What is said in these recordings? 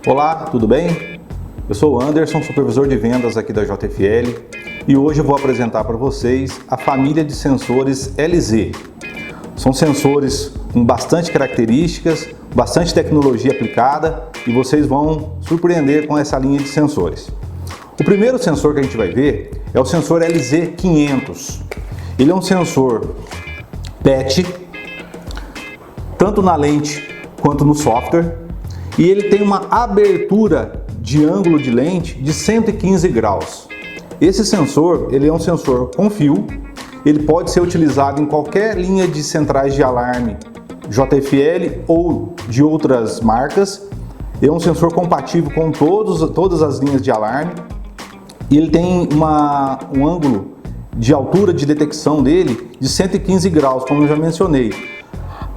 Olá, tudo bem? Eu sou o Anderson, supervisor de vendas aqui da JFL e hoje eu vou apresentar para vocês a família de sensores LZ. São sensores com bastante características, bastante tecnologia aplicada e vocês vão surpreender com essa linha de sensores. O primeiro sensor que a gente vai ver é o sensor LZ500. Ele é um sensor PET, tanto na lente quanto no software, e ele tem uma abertura de ângulo de lente de 115 graus. Esse sensor, ele é um sensor com fio, ele pode ser utilizado em qualquer linha de centrais de alarme JFL ou de outras marcas. É um sensor compatível com todas as linhas de alarme e ele tem um ângulo de altura de detecção dele de 115 graus, como eu já mencionei.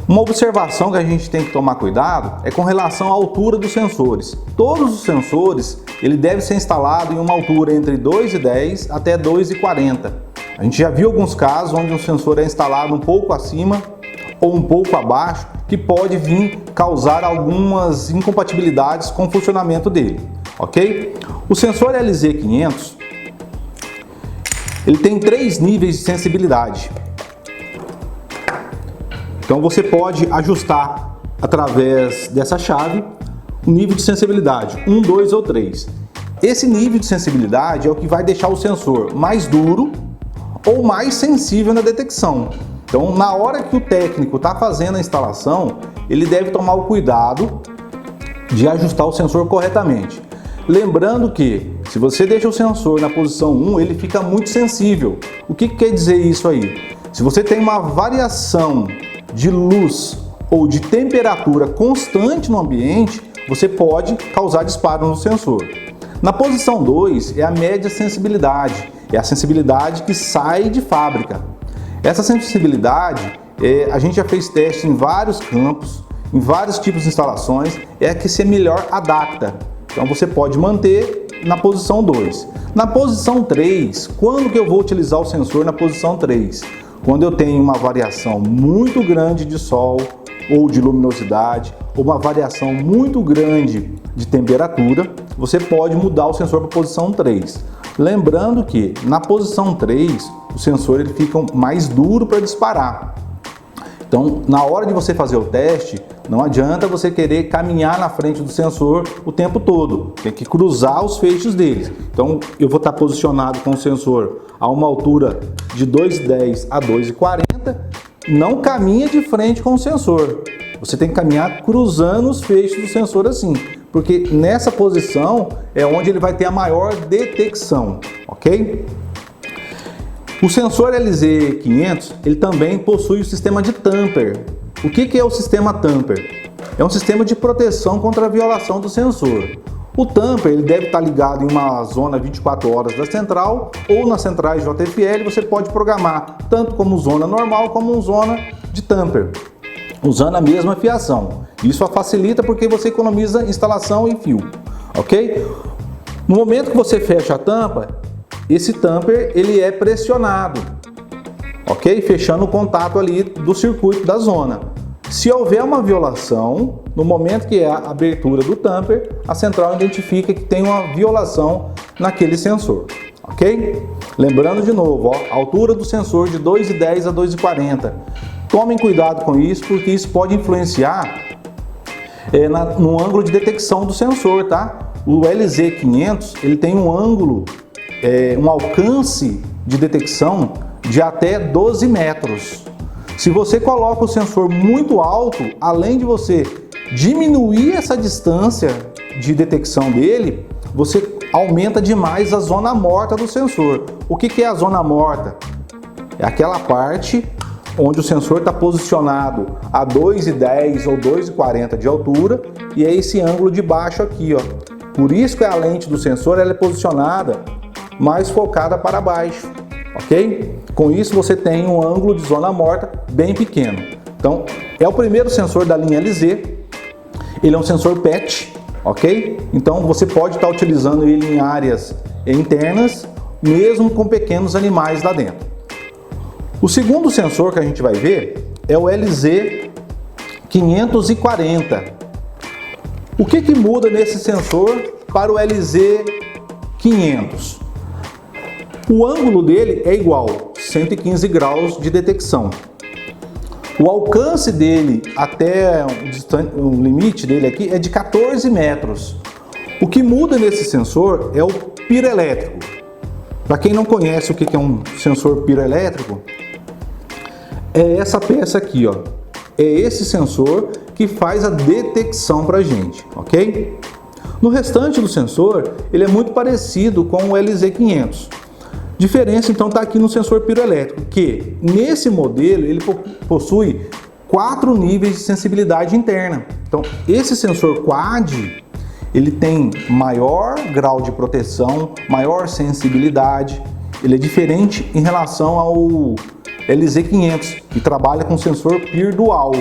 Uma observação que a gente tem que tomar cuidado é com relação à altura dos sensores. Todos os sensores, ele deve ser instalado em uma altura entre 2,10 até 2,40. A gente já viu alguns casos onde um sensor é instalado um pouco acima ou um pouco abaixo, que pode vir causar algumas incompatibilidades com o funcionamento dele, ok? O sensor LZ500, ele tem 3 níveis de sensibilidade. Então você pode ajustar através dessa chave o nível de sensibilidade, 1, 2 ou 3. Esse nível de sensibilidade é o que vai deixar o sensor mais duro ou mais sensível na detecção. Então, na hora que o técnico está fazendo a instalação, ele deve tomar o cuidado de ajustar o sensor corretamente. Lembrando que, se você deixa o sensor na posição 1, ele fica muito sensível. O que quer dizer isso aí? Se você tem uma variação de luz ou de temperatura constante no ambiente, você pode causar disparo no sensor. Na posição 2 é a média sensibilidade, é a sensibilidade que sai de fábrica. Essa sensibilidade, a gente já fez teste em vários campos, em vários tipos de instalações, é a que se melhor adapta. Então você pode manter na posição 2. Na posição 3, quando que eu vou utilizar o sensor na posição 3? Quando eu tenho uma variação muito grande de sol ou de luminosidade, ou uma variação muito grande de temperatura, você pode mudar o sensor para a posição 3. Lembrando que na posição 3, o sensor ele fica mais duro para disparar. Então, na hora de você fazer o teste, não adianta você querer caminhar na frente do sensor o tempo todo. Tem que cruzar os feixes dele. Então, eu vou estar posicionado com o sensor a uma altura de 2,10 a 2,40. Não caminha de frente com o sensor. Você tem que caminhar cruzando os feixes do sensor assim, porque nessa posição é onde ele vai ter a maior detecção, ok? O sensor LZ500, ele também possui o sistema de tamper. O que é o sistema tamper? É um sistema de proteção contra a violação do sensor. O tamper ele deve estar ligado em uma zona 24 horas da central ou nas centrais JFL. Você pode programar tanto como zona normal como zona de tamper, usando a mesma fiação. Isso facilita porque você economiza instalação e fio, ok? No momento que você fecha a tampa, esse tamper ele é pressionado, ok? Fechando o contato ali do circuito da zona. Se houver uma violação, no momento que é a abertura do tamper, a central identifica que tem uma violação naquele sensor, ok? Lembrando de novo, ó, a altura do sensor de 2,10 a 2,40. Tomem cuidado com isso, porque isso pode influenciar no ângulo de detecção do sensor, tá? O LZ500 ele tem um ângulo, um alcance de detecção de até 12 metros. Se você coloca o sensor muito alto, além de você diminuir essa distância de detecção dele, você aumenta demais a zona morta do sensor. O que é a zona morta? É aquela parte onde o sensor está posicionado a 2,10 ou 2,40 de altura e é esse ângulo de baixo aqui, ó. Por isso que a lente do sensor ela é posicionada mais focada para baixo, ok? Com isso você tem um ângulo de zona morta bem pequeno. Então, é o primeiro sensor da linha LZ. Ele é um sensor PET, ok? Então você pode estar utilizando ele em áreas internas, mesmo com pequenos animais lá dentro. O segundo sensor que a gente vai ver é o LZ540. O que muda nesse sensor para o LZ500? O ângulo dele é igual, 115 graus de detecção. O alcance dele até o limite dele aqui é de 14 metros. O que muda nesse sensor é o piroelétrico. Para quem não conhece o que é um sensor piroelétrico, é essa peça aqui, ó. É esse sensor que faz a detecção para a gente, ok? No restante do sensor, ele é muito parecido com o LZ500. Diferença então está aqui no sensor piroelétrico, que nesse modelo ele possui 4 níveis de sensibilidade interna. Então esse sensor Quad, ele tem maior grau de proteção, maior sensibilidade, ele é diferente em relação ao LZ500, que trabalha com sensor PIR dual.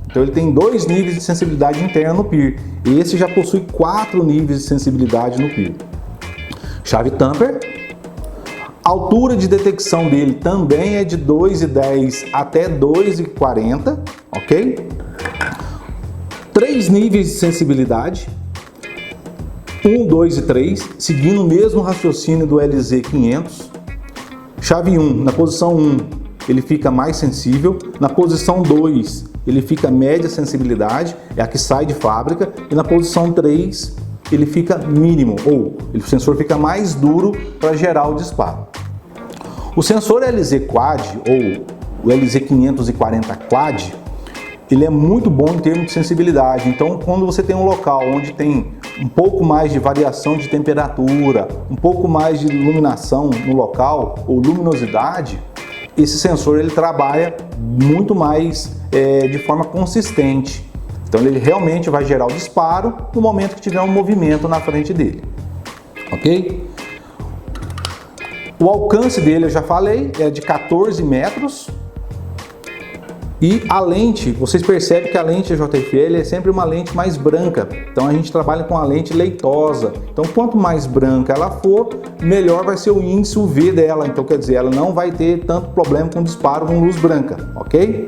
Então ele tem 2 níveis de sensibilidade interna no PIR, e esse já possui 4 níveis de sensibilidade no PIR. Chave tamper. A altura de detecção dele também é de 2,10 até 2,40, ok? 3 níveis de sensibilidade, 1, 2 e 3, seguindo o mesmo raciocínio do LZ500. Chave 1, na posição 1, ele fica mais sensível. Na posição 2, ele fica média sensibilidade, é a que sai de fábrica. E na posição 3, ele fica mínimo, ou o sensor fica mais duro para gerar o disparo. O sensor LZ Quad, ou o LZ540 Quad, ele é muito bom em termos de sensibilidade. Então, quando você tem um local onde tem um pouco mais de variação de temperatura, um pouco mais de iluminação no local, ou luminosidade, esse sensor ele trabalha muito mais de forma consistente. Então ele realmente vai gerar o disparo no momento que tiver um movimento na frente dele, ok? O alcance dele, eu já falei, é de 14 metros. E a lente, vocês percebem que a lente JFL é sempre uma lente mais branca. Então a gente trabalha com a lente leitosa. Então quanto mais branca ela for, melhor vai ser o índice UV dela. Então quer dizer, ela não vai ter tanto problema com disparo com luz branca, ok?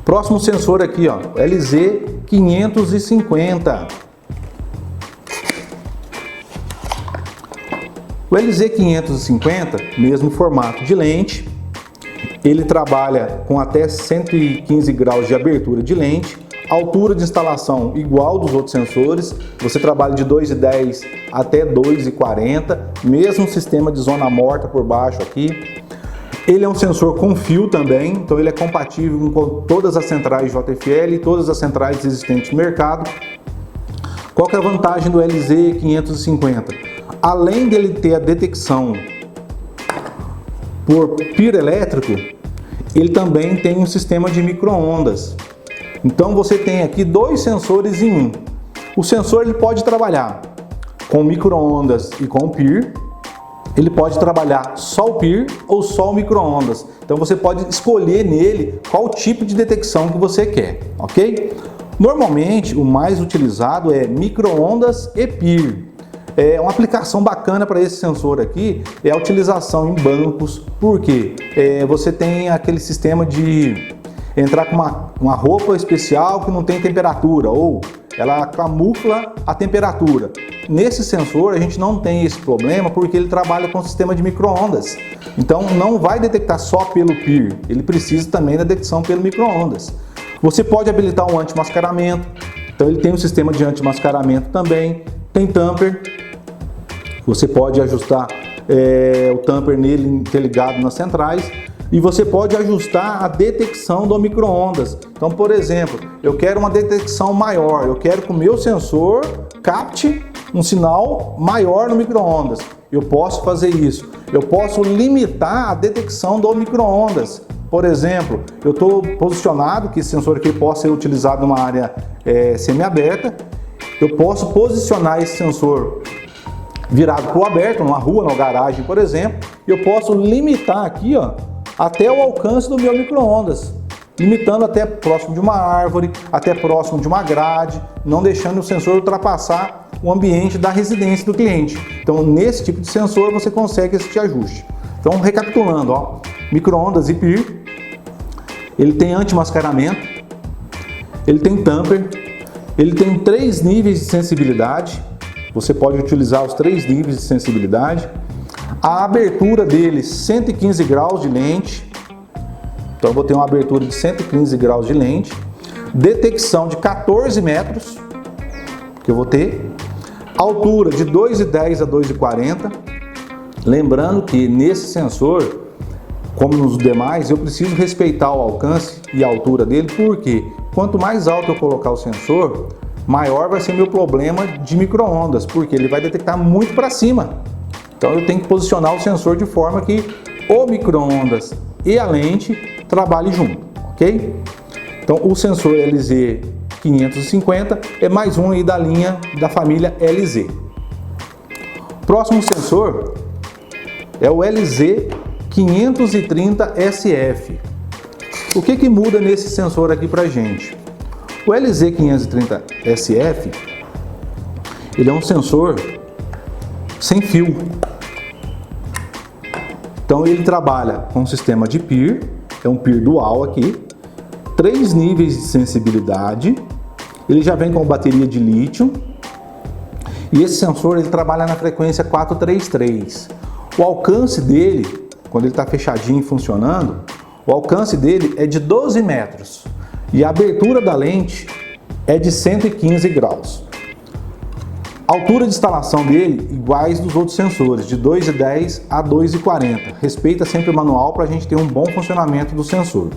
Próximo sensor aqui, ó, LZ550. O LZ550, mesmo formato de lente, ele trabalha com até 115 graus de abertura de lente, altura de instalação igual dos outros sensores, você trabalha de 2,10 até 2,40, mesmo sistema de zona morta por baixo aqui. Ele é um sensor com fio também, então ele é compatível com todas as centrais JFL e todas as centrais existentes no mercado. Qual que é a vantagem do LZ550? Além dele ter a detecção por piroelétrico, ele também tem um sistema de micro-ondas. Então você tem aqui 2 sensores em um. O sensor ele pode trabalhar com micro-ondas e com o PIR. Ele pode trabalhar só o PIR ou só o micro-ondas. Então você pode escolher nele qual tipo de detecção que você quer, ok? Normalmente o mais utilizado é micro-ondas e PIR. Uma aplicação bacana para esse sensor aqui é a utilização em bancos, porque você tem aquele sistema de entrar com uma roupa especial que não tem temperatura, ou ela camufla a temperatura. Nesse sensor a gente não tem esse problema porque ele trabalha com o sistema de micro-ondas. Então não vai detectar só pelo PIR, ele precisa também da detecção pelo micro-ondas. Você pode habilitar um anti-mascaramento, então ele tem um sistema de anti-mascaramento também, tem tamper, você pode ajustar o tamper nele interligado nas centrais, e você pode ajustar a detecção do micro-ondas. Então, por exemplo, eu quero uma detecção maior, eu quero que o meu sensor capte um sinal maior no micro-ondas. Eu posso fazer isso. Eu posso limitar a detecção do micro-ondas. Por exemplo, eu estou posicionado, que esse sensor aqui possa ser utilizado numa área semi-aberta. Eu posso posicionar esse sensor virado para o aberto, numa rua, numa garagem, por exemplo. E eu posso limitar aqui, ó, até o alcance do meu micro-ondas, limitando até próximo de uma árvore, até próximo de uma grade, não deixando o sensor ultrapassar o ambiente da residência do cliente. Então, nesse tipo de sensor, você consegue esse ajuste. Então, recapitulando, ó, micro-ondas e PIR, ele tem anti-mascaramento, ele tem tamper, Ele tem 3 níveis de sensibilidade, você pode utilizar os 3 níveis de sensibilidade. A abertura dele, 115 graus de lente, então eu vou ter uma abertura de 115 graus de lente. Detecção de 14 metros, que eu vou ter. Altura de 2,10 a 2,40. Lembrando que nesse sensor, como nos demais, eu preciso respeitar o alcance e a altura dele, porque quanto mais alto eu colocar o sensor, maior vai ser meu problema de micro-ondas, porque ele vai detectar muito para cima. Então eu tenho que posicionar o sensor de forma que o micro-ondas e a lente trabalhem junto, ok? Então o sensor LZ550 é mais um aí da linha da família LZ. Próximo sensor é o LZ530SF. O que muda nesse sensor aqui pra gente? O LZ530SF, ele é um sensor sem fio. Então ele trabalha com um sistema de PIR, é um PIR dual aqui, 3 níveis de sensibilidade, ele já vem com bateria de lítio, e esse sensor ele trabalha na frequência 433. O alcance dele, quando ele está fechadinho e funcionando, o alcance dele é de 12 metros e a abertura da lente é de 115 graus. A altura de instalação dele iguais dos outros sensores, de 2,10 a 2,40. Respeita sempre o manual para a gente ter um bom funcionamento do sensor.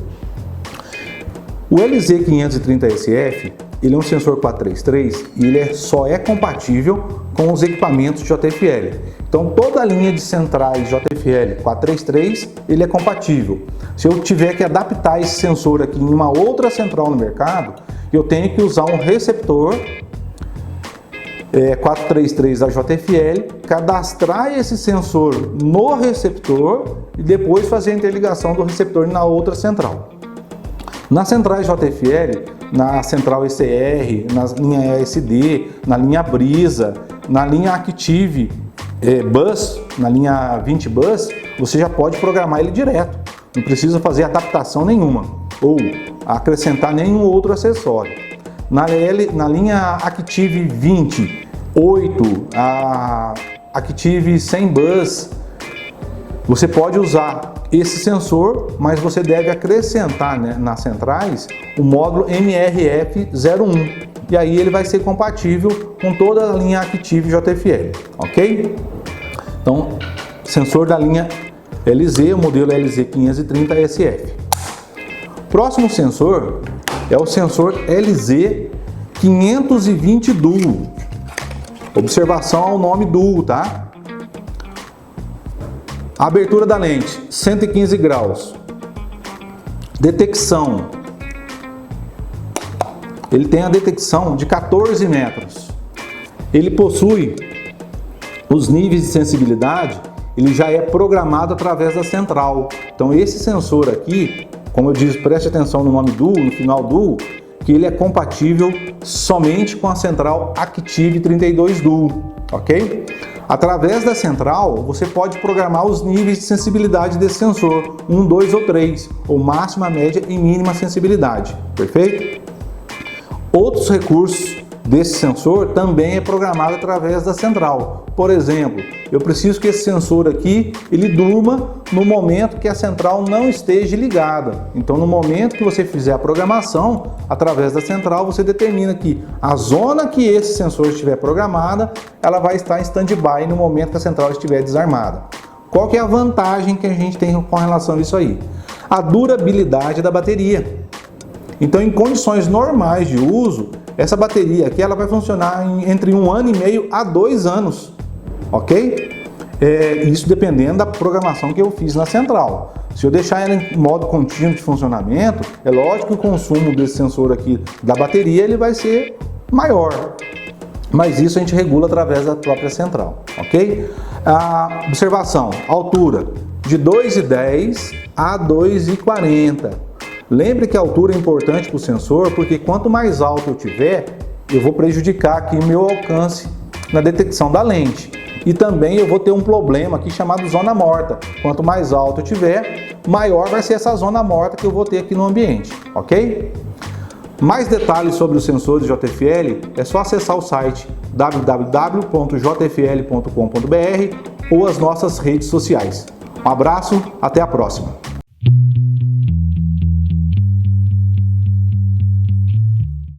O LZ530SF, ele é um sensor 433 e ele só é compatível com os equipamentos JFL. Então toda a linha de centrais JFL 433, ele é compatível. Se eu tiver que adaptar esse sensor aqui em uma outra central no mercado, eu tenho que usar um receptor 433 da JFL, cadastrar esse sensor no receptor e depois fazer a interligação do receptor na outra central. Nas centrais JFL, na central ECR, na linha ESD, na linha Brisa, na linha Active Bus, na linha 20 Bus, você já pode programar ele direto. Não precisa fazer adaptação nenhuma ou acrescentar nenhum outro acessório. Na linha Active 20, 8, a Active 100 Bus, você pode usar esse sensor, mas você deve acrescentar, né, nas centrais o módulo MRF01 e aí ele vai ser compatível com toda a linha Active JFL, ok? Então, sensor da linha LZ, o modelo LZ530SF. Próximo sensor é o sensor LZ520 Duo. Observação ao nome Duo, tá? Abertura da lente, 115 graus. Detecção. Ele tem a detecção de 14 metros. Ele possui os níveis de sensibilidade, ele já é programado através da central. Então esse sensor aqui, como eu disse, preste atenção no nome Duo, no final Duo, que ele é compatível somente com a central Active 32 Duo, ok? Através da central, você pode programar os níveis de sensibilidade desse sensor, 1, 2 ou 3, ou máxima, média e mínima sensibilidade, perfeito? Outros recursos desse sensor também é programado através da central. Por exemplo, eu preciso que esse sensor aqui, ele durma no momento que a central não esteja ligada. Então, no momento que você fizer a programação, através da central, você determina que a zona que esse sensor estiver programada, ela vai estar em stand-by no momento que a central estiver desarmada. Qual que é a vantagem que a gente tem com relação a isso aí? A durabilidade da bateria. Então, em condições normais de uso, essa bateria aqui ela vai funcionar entre 1 ano e meio a 2 anos, ok? Isso dependendo da programação que eu fiz na central. Se eu deixar ela em modo contínuo de funcionamento, é lógico que o consumo desse sensor aqui da bateria ele vai ser maior. Mas isso a gente regula através da própria central, ok? A observação, altura de 2,10 a 2,40. Lembre que a altura é importante para o sensor, porque quanto mais alto eu tiver, eu vou prejudicar aqui o meu alcance na detecção da lente. E também eu vou ter um problema aqui chamado zona morta. Quanto mais alto eu tiver, maior vai ser essa zona morta que eu vou ter aqui no ambiente, ok? Mais detalhes sobre os sensores JFL é só acessar o site www.jfl.com.br ou as nossas redes sociais. Um abraço, até a próxima!